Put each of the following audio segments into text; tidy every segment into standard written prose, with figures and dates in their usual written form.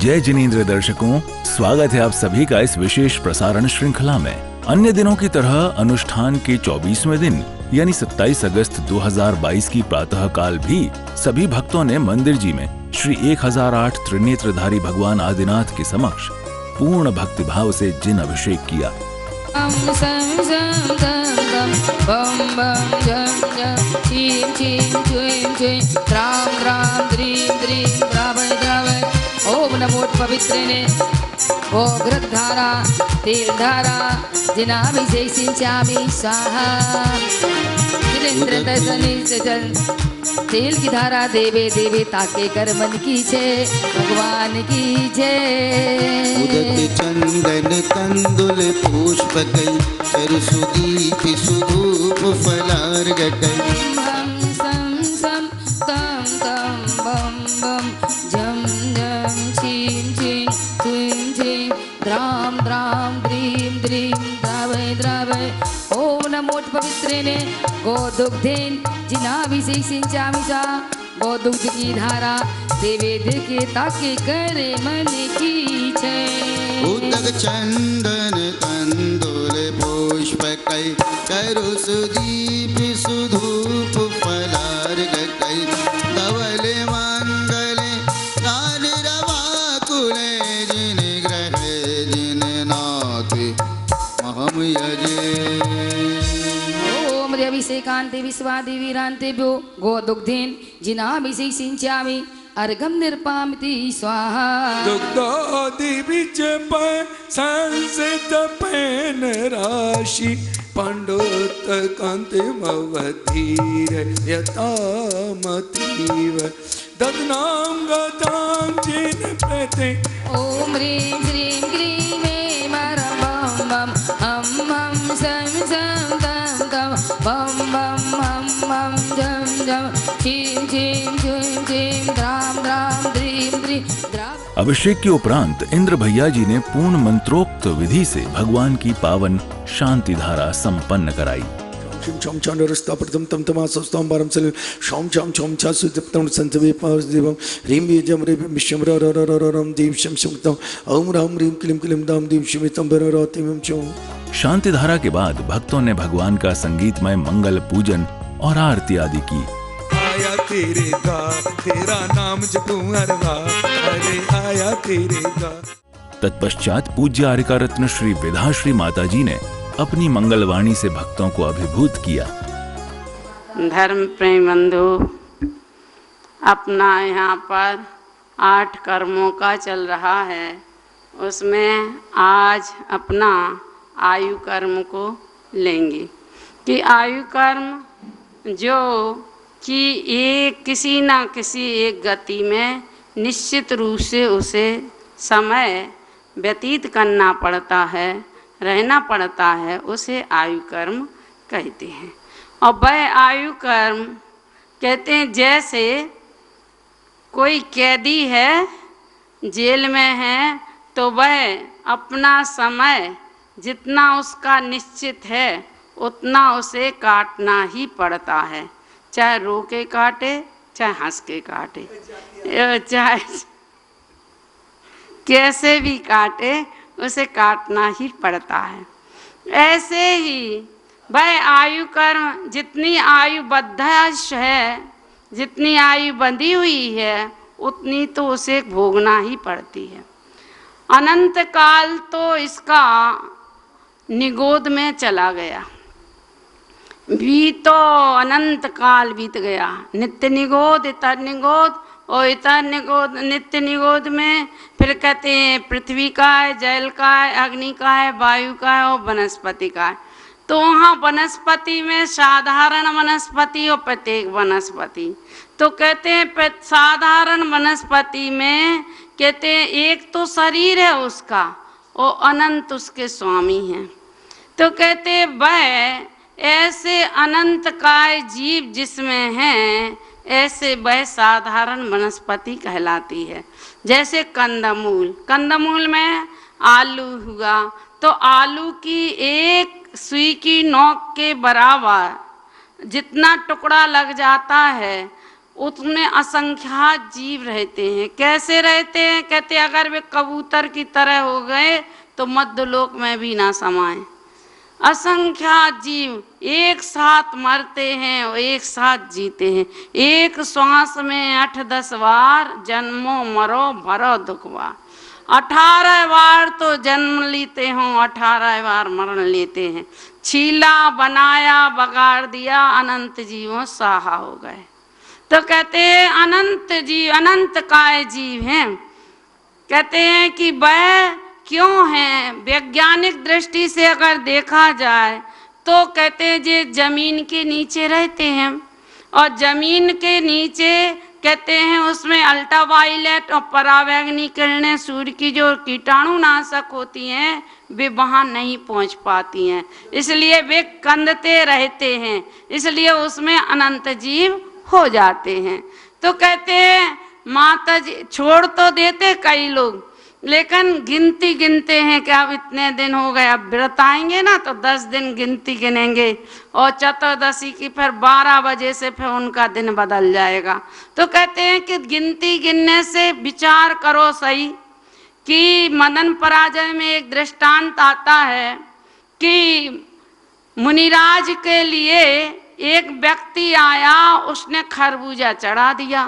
जय जिनेंद्र दर्शकों, स्वागत है आप सभी का इस विशेष प्रसारण श्रृंखला में। अन्य दिनों की तरह अनुष्ठान के 24वें दिन यानी 27 अगस्त 2022 की प्रातः काल भी सभी भक्तों ने मंदिर जी में श्री 1008 त्रिनेत्रधारी भगवान आदिनाथ के समक्ष पूर्ण भक्तिभाव से जिन अभिषेक किया। ओम नमो पवित्रेने ओ घृतधारा तेलधारा जिनाभिषेचिंचामि स्वाहा। तेल की धारा देवे देवे ताके कर मन की छे भगवान की जय। उदक चंदन कंदुल पुष्प कई सरसुदीप सुधूप फलार गटई। हम सम सम तम तम बम बम झम झम छीम छीम छीम छीम द्राम द्राम द्रीम द्रीम द्रावय द्रावय। ओम नमो पवित्रेने गोदुग्धेन जिनाभिषेचिंचामि स्वाहा। गोदुग्ध की धारा देवे देके ताके करे मन की जय। उदक चंदन कंदुल पुष्प कई सरसुदीप सुधूप फलार गटई। धवल मंगले गान रवाकुले जिन ग्रहे जिन नाथ महम यजे। ओम अभिषेकांते विश्वादि वीरांतेभ्यो गोदुग्धेन जिनाभिषेचिंचामि अर्घं निर्पामिति स्वाहा। दुग्धोदिविच संसित पेन राशि पांडोत कांतिमवधीर यतामतीव ददनाम गतां जिन प्रते। ओम ह्रीं श्रीं क्लीं ऐं बम बम हम हम सम सम तम तम बम बम हम हम झम झम छीं छीं छीं छीं द्राम द्राम द्रीं द्रीं द्राम। अभिषेक के उपरांत इंद्र भैया जी ने पूर्ण मंत्रोक्त विधि से भगवान की पावन शांति धारा संपन्न कराई। शिम शम चांडरस्ता प्रथम तम तमासस्ताम बारम सले शम चम चम चासुतम संतवे पावस देवम ह्रीं बीजम रे विश्वम रम देव शम शम ओम राम ह्रीं क्लीं क्लीं दाम देव शिमितम बररातिम चम। शांति धारा के बाद भक्तों ने भगवान का संगीतमय मंगल पूजन और आरती आदि की। आया तेरे गा तेरा नाम जपूं हर बार अरे आया तेरे गा। तत्पश्चात पूज्य आर्यका रत्न श्री विधाश्री माता जी ने अपनी मंगलवाणी से भक्तों को अभिभूत किया। धर्म प्रेम बंधु, अपना यहाँ पर 8 कर्मों का चल रहा है, उसमें आज अपना आयु कर्म को लेंगे कि आयु कर्म जो कि एक किसी न किसी एक गति में निश्चित रूप से उसे समय व्यतीत करना पड़ता है, रहना पड़ता है, उसे आयु कर्म कहते हैं। और वह आयु कर्म कहते हैं जैसे कोई कैदी है, जेल में है, तो वह अपना समय जितना उसका निश्चित है उतना उसे काटना ही पड़ता है, चाहे रो के काटे चाहे हंस के काटे, चाहे कैसे भी काटे उसे काटना ही पड़ता है। ऐसे ही वह आयु कर्म जितनी आयु बद्धाश है, जितनी आयु बंधी हुई है, उतनी तो उसे भोगना ही पड़ती है। अनंत काल तो इसका निगोद में चला गया, बीतो अनंत काल बीत गया। नित्य निगोद इतर निगोद और इतर निगोद, नित्य निगोद में फिर कहते हैं पृथ्वी का है, जल का है, अग्नि का है, वायु का है और वनस्पति का है। तो वहाँ वनस्पति में साधारण वनस्पति और प्रत्येक वनस्पति, तो कहते हैं साधारण वनस्पति में कहते हैं एक तो शरीर है उसका और अनंत उसके स्वामी हैं। तो कहते हैं वह ऐसे अनंत काय जीव जिसमें हैं, ऐसे वह साधारण वनस्पति कहलाती है। जैसे कंदमूल, कंदमूल में आलू हुआ तो आलू की एक सुई की नोक के बराबर जितना टुकड़ा लग जाता है उसमें असंख्यात जीव रहते हैं। कैसे रहते हैं? कहते अगर वे कबूतर की तरह हो गए तो मध्यलोक में भी ना समाये। असंख्यात जीव एक साथ मरते हैं और एक साथ जीते हैं। एक श्वास में 8-10 बार जन्मो मरो भरो दुखवा। 18 बार तो जन्म लेते हों, 18 बार मरण लेते हैं। छीला बनाया बगाड़ दिया, अनंत जीवों साहा हो गए। तो कहते हैं अनंत जीव, अनंत काय जीव हैं। कहते हैं कि वह क्यों हैं? वैज्ञानिक दृष्टि से अगर देखा जाए तो कहते हैं जे जमीन के नीचे रहते हैं, और जमीन के नीचे कहते हैं उसमें अल्ट्रावायलेट और परावैंगनी किरणें सूर्य की जो कीटाणुनाशक होती हैं वे वहाँ नहीं पहुँच पाती हैं, इसलिए वे कंदते रहते हैं, इसलिए उसमें अनंत जीव हो जाते हैं। तो कहते हैं माता जी छोड़ तो देते कई लोग, लेकिन गिनती गिनते हैं कि अब इतने दिन हो गए, अब व्रत आएंगे ना तो 10 दिन गिनती गिनेंगे, और चतुर्दशी की फिर 12 बजे से फिर उनका दिन बदल जाएगा। तो कहते हैं कि गिनती गिनने से विचार करो सही कि मदन पराजय में एक दृष्टांत आता है कि मुनिराज के लिए एक व्यक्ति आया, उसने खरबूजा चढ़ा दिया।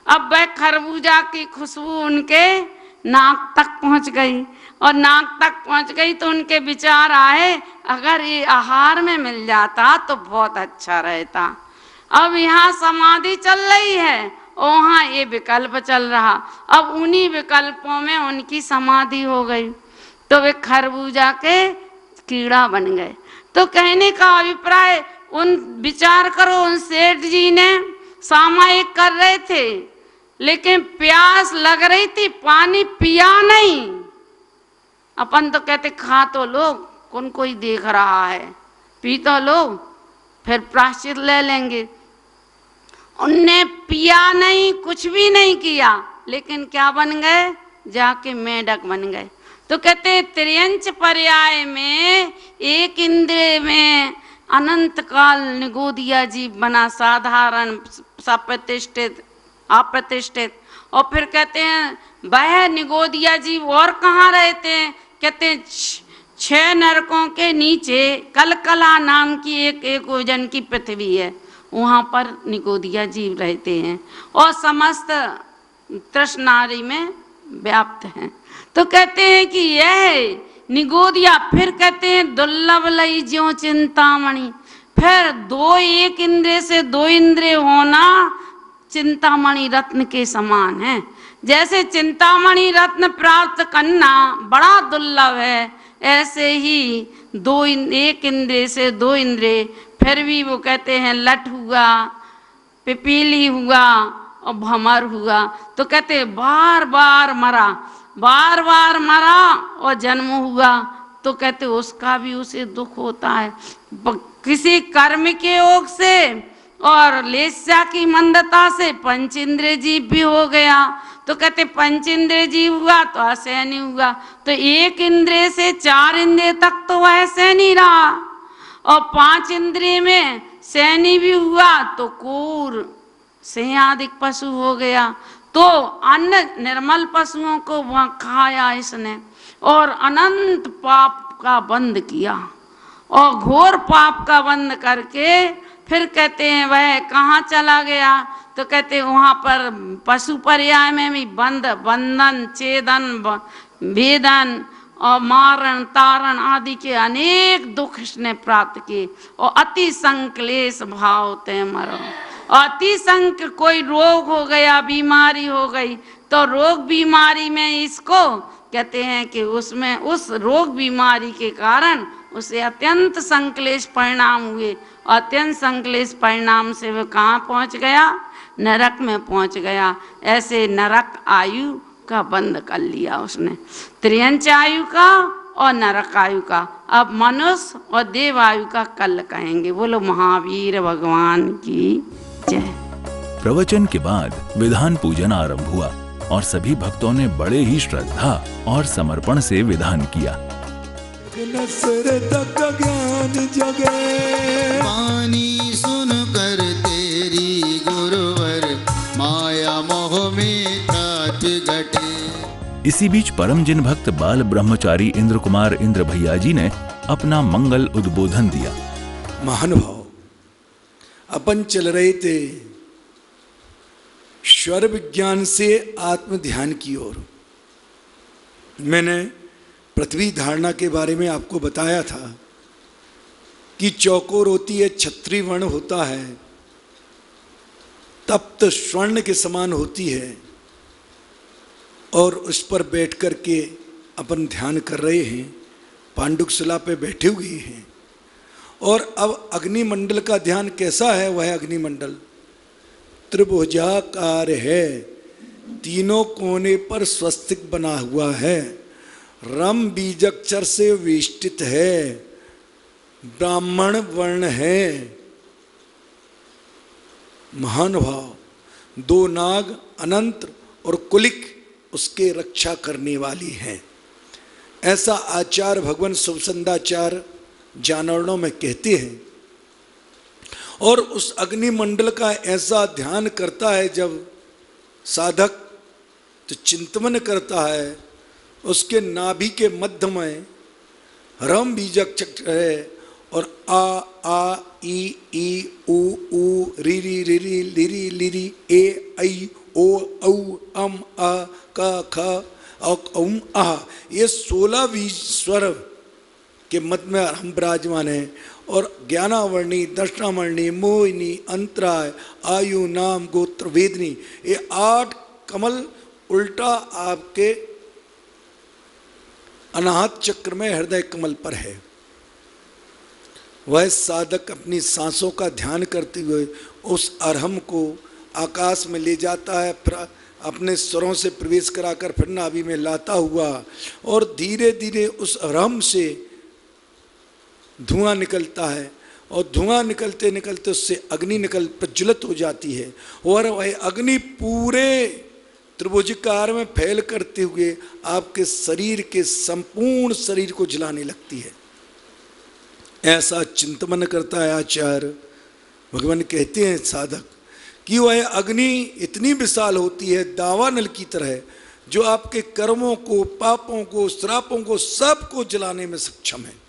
अब वह खरबूजा की खुशबू उनके नाक तक पहुंच गई, और नाक तक पहुंच गई तो उनके विचार आए अगर ये आहार में मिल जाता तो बहुत अच्छा रहता। अब यहाँ समाधि चल रही है और वहाँ ये विकल्प चल रहा, अब उन्हीं विकल्पों में उनकी समाधि हो गई, तो वे खरबूजा के कीड़ा बन गए। तो कहने का अभिप्राय, उन विचार करो उन सेठ जी ने सामायिक कर रहे थे, लेकिन प्यास लग रही थी, पानी पिया नहीं। अपन तो कहते खा तो लो, कौन कोई देख रहा है, पी तो लो फिर प्रायश्चित ले लेंगे। उनने पिया नहीं, कुछ भी नहीं किया, लेकिन क्या बन गए? जाके मेढक बन गए। तो कहते त्रियंच पर्याय में एक इंद्रिय में अनंत काल निगोदिया जीव बना, साधारण सप्रतिष्ठित अप्रतिष्ठित। और फिर कहते हैं वह निगोदिया जीव और कहाँ रहते हैं? कहते हैं 6 नरकों के नीचे कलकला नाम की एक ओजन की पृथ्वी है, वहाँ पर निगोदिया जीव रहते हैं और समस्त तृष्णारी में व्याप्त हैं। तो कहते हैं कि यह निगोदिया, फिर कहते हैं दुर्लभ लई ज्यों चिंतामणि। फिर 2 एक इंद्रिय से 2 इंद्रिय होना चिंतामणि रत्न के समान है। जैसे चिंतामणि रत्न प्राप्त करना बड़ा दुर्लभ है, ऐसे ही एक इंद्रिय से 2 इंद्रिय, फिर भी वो कहते हैं लठ हुआ, पिपीली हुआ और भमर हुआ। तो कहते बार बार मरा, बार बार मरा और जन्म हुआ, तो कहते उसका भी उसे दुख होता है। किसी कर्म के योग से और लेस्या की मंदता से पंच इंद्रिय जीव भी हो गया। तो कहते पंच इंद्रिय जीव हुआ तो असहनी हुआ, तो 1 इंद्रिय से 4 इंद्रिय तक तो वह सहनी रहा, और 5 इंद्रिय में सहनी भी हुआ तो क्रूर सिंहादिक पशु हो गया। तो अन्य निर्मल पशुओं को वहाँ खाया इसने, और अनंत पाप का बंद किया, और घोर पाप का बंद करके फिर कहते हैं वह कहाँ चला गया? तो कहते हैं वहाँ पर पशु पर्याय में भी बंधन छेदन भेदन और मारण तारण आदि के अनेक दुख इसने प्राप्त किए, और अति संक्लेश भाव ते मरो। अति संक, कोई रोग हो गया, बीमारी हो गई, तो रोग बीमारी में इसको कहते हैं कि उसमें उस रोग बीमारी के कारण उसे अत्यंत संक्लेश परिणाम हुए, अत्यंत संक्लेश परिणाम से वह कहाँ पहुँच गया? नरक में पहुँच गया। ऐसे नरक आयु का बंद कर लिया उसने, त्रियंच आयु का और नरक आयु का। अब मनुष्य और देव आयु का कल कहेंगे। बोलो महावीर भगवान की जय। प्रवचन के बाद विधान पूजन आरंभ हुआ और सभी भक्तों ने बड़े ही श्रद्धा और समर्पण से विधान किया। ज्ञान जगे वाणी सुन कर तेरी गुरुवर मोह में ताप घटे। इसी बीच परम जिन भक्त बाल ब्रह्मचारी इंद्र कुमार इंद्र भैया जी ने अपना मंगल उद्बोधन दिया। महानुभाव, अपन चल रहे थे स्वर विज्ञान से आत्म ध्यान की ओर। मैंने पृथ्वी धारणा के बारे में आपको बताया था कि चौकोर होती है, छत्री वर्ण होता है, तप्त स्वर्ण के समान होती है और उस पर बैठ कर के अपन ध्यान कर रहे हैं, पांडुक शिला पे बैठे हुए हैं। और अब अग्निमंडल का ध्यान कैसा है? वह अग्निमंडल त्रिभुजाकार है, तीनों कोने पर स्वस्तिक बना हुआ है, रम बीजक्षर से वेष्टित है, ब्राह्मण वर्ण है। महानुभाव, दो नाग अनंत और कुलिक उसके रक्षा करने वाली हैं। ऐसा आचार्य भगवान सुवसंदाचार्य जानवर्णों में कहते हैं। और उस अग्निमंडल का ऐसा ध्यान करता है जब साधक तो चिंतन करता है, उसके नाभि के मध्य में रम बीजक चक्र है और आ आ ई उ री री री री लिरी लिरी ए ऐ ओ औ अम आ क ख औम आ, ये 16 बीज स्वर के मध्य में हम विराजमान हैं। और ज्ञानावर्णी, दर्शनावर्णी, मोहिनी, अंतराय, आयु, नाम, गोत्र, वेदनी, ये 8 कमल उल्टा आपके अनाहत चक्र में हृदय कमल पर है। वह साधक अपनी सांसों का ध्यान करते हुए उस अरहम को आकाश में ले जाता है, फिर अपने स्वरों से प्रवेश कराकर फिर नाभि में लाता हुआ, और धीरे धीरे उस अरहम से धुआं निकलता है और धुआं निकलते निकलते उससे अग्नि निकल प्रज्वलित हो जाती है और वह अग्नि पूरे त्रिभुजकार में फैल करते हुए आपके शरीर के संपूर्ण शरीर को जलाने लगती है। ऐसा चिंतन करता है आचार्य भगवान। कहते हैं साधक कि वह अग्नि इतनी विशाल होती है दावानल की तरह, जो आपके कर्मों को, पापों को, श्रापों को, सबको जलाने में सक्षम है।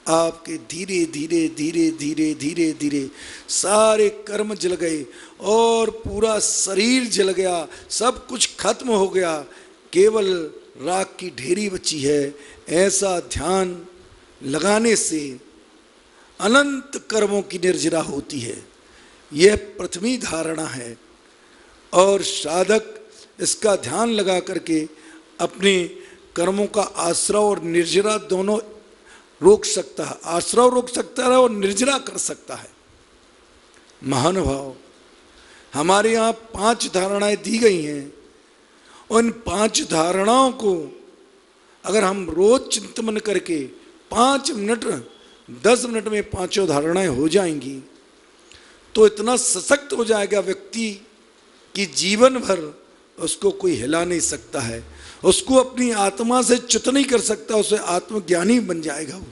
आपके धीरे धीरे धीरे धीरे धीरे धीरे सारे कर्म जल गए और पूरा शरीर जल गया, सब कुछ खत्म हो गया, केवल राख की ढेरी बची है। ऐसा ध्यान लगाने से अनंत कर्मों की निर्जरा होती है। यह प्रथमी धारणा है और साधक इसका ध्यान लगा करके अपने कर्मों का आश्रव और निर्जरा दोनों रोक सकता है। आश्रव रोक सकता है और निर्जरा कर सकता है। महानुभाव, हमारे यहाँ 5 धारणाएं दी गई हैं। उन 5 धारणाओं को अगर हम रोज चिंतन करके 5 मिनट 10 मिनट में 5 धारणाएं हो जाएंगी तो इतना सशक्त हो जाएगा व्यक्ति कि जीवन भर उसको कोई हिला नहीं सकता है, उसको अपनी आत्मा से च्युत नहीं कर सकता, उसे आत्मज्ञानी बन जाएगा वो।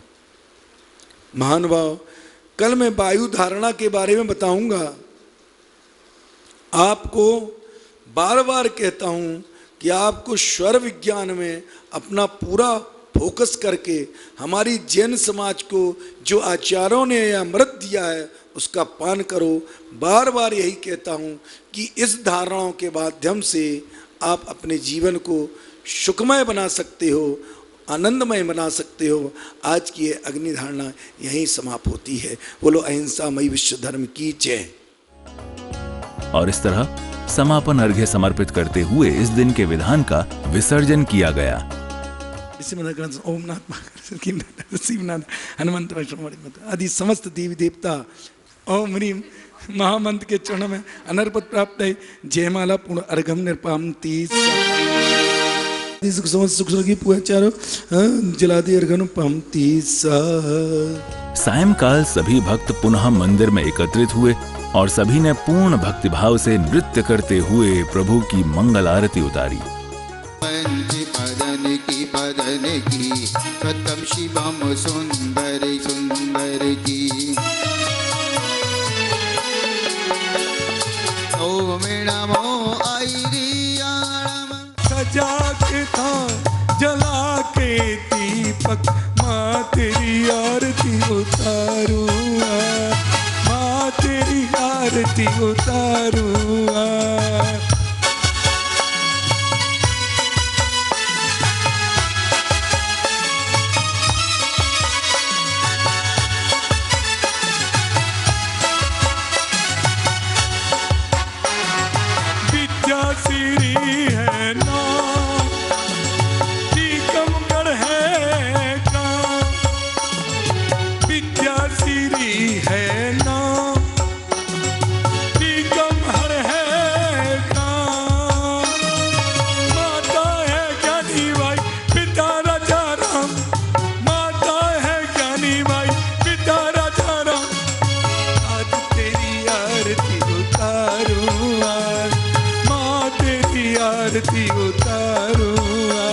महानुभाव, कल मैं वायु धारणा के बारे में बताऊंगा। आपको बार बार कहता हूं कि आपको स्वर विज्ञान में अपना पूरा फोकस करके हमारी जैन समाज को जो आचार्यों ने अमृत दिया है उसका पान करो। बार बार यही कहता हूँ कि इस धारणाओं के माध्यम से आप अपने जीवन को सुखमय बना सकते हो, आनंदमय बना सकते हो। आज की ये अग्नि धारणा यहीं समाप्त होती है। बोलो अहिंसामयी विश्व धर्म की जय। और इस तरह समापन अर्घ्य समर्पित करते हुए इस दिन के विधान का विसर्जन किया गया। ओम नाथ शिवनाथ हनुमंत आदि समस्त देवी देवता ओम ह्रीम महामंत्र के चरण में अनर्पत प्राप्त है। जयमाला पूर्ण अर्घम निर्पामती सुख की पूचारो जलादि अर्घन पामती। सायंकाल सभी भक्त पुनः मंदिर में एकत्रित हुए और सभी ने पूर्ण भक्तिभाव से नृत्य करते हुए प्रभु की मंगल आरती उतारी। पदन की सतम शिवम सुंदर सुंदर की। में नमो आईरियाणम। सजा के थाल जला के दीपक माँ तेरी आरती उतारूंगा, माँ तेरी आरती उतारूंगा। विद्या सिरी है नाम, टीकमगढ़ है काम। विद्या सिरी है नाम, टीकमगढ़ है काम। माता है ज्ञानी बाई, पिता राजा राम। माता है ज्ञानी बाई, पिता राजा राम। आज तेरी आरती उतारूंगा, माँ तेरी आरती उतारूंगा।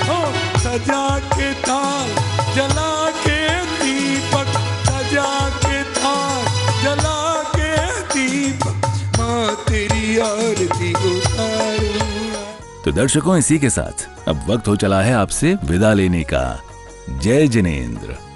हो सजा के थाल जला के दीपक, सजा के थाल जला के दीपक, माँ तेरी आरती उतारूंगा। तो दर्शकों, इसी के साथ अब वक्त हो चला है आपसे विदा लेने का। जय जिनेंद्र।